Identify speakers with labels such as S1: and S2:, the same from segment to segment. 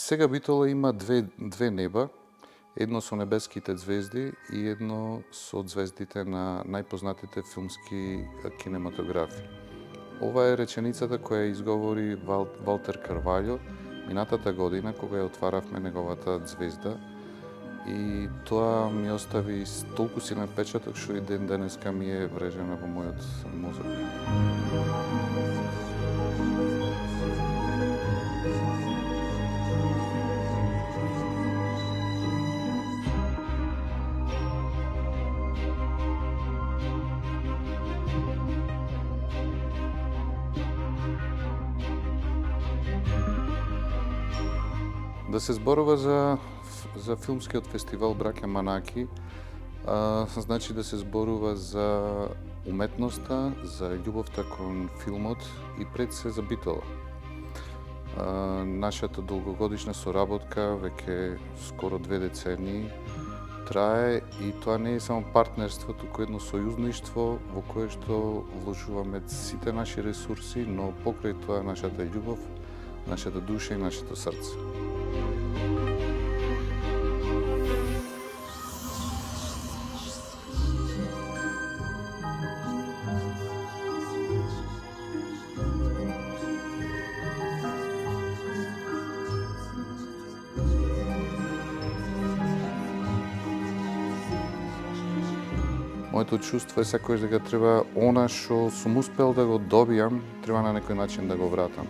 S1: Сега Битола има две неба, едно со небеските звезди и едно со звездите на најпознатите филмски кинематографи. Ова е реченицата која изговори Валтер Карваљо минатата година кога ја отваравме неговата звезда, и тоа ми остави толку силен печаток што и ден денеска ми е врежена во мојот мозок. Да се зборува за филмскиот фестивал Браќа Манаки, значи да се зборува за уметноста, за љубовта кон филмот и пред се за Битола. Нашата долгогодишна соработка, веќе скоро 2 децении, трае и тоа не е само партнерство, туку едно сојузништво во кое што вложуваме сите наши ресурси, но покрај тоа нашата љубов, нашата душа и нашето срце. Моето чувство е секојаш дека треба она што сум успел да го добијам, треба на некој начин да го вратам.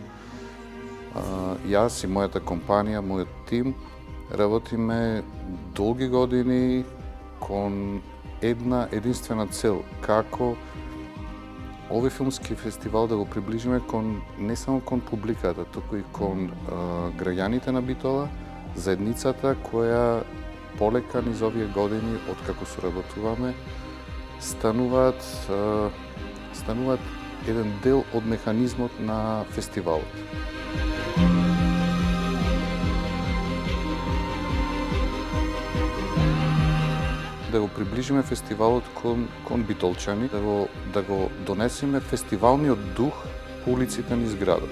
S1: Јас и мојата компанија, мојот тим, работиме долги години кон една единствена цел, како овој филмски фестивал да го приближиме не само кон публиката, туку и кон граѓаните на Битола, заедницата која полека низ овие години, откако соработуваме, стануваат еден дел од механизмот на фестивалот. Да го приближиме фестивалот кон битолчани, да го донесеме фестивалниот дух по улиците низ градот.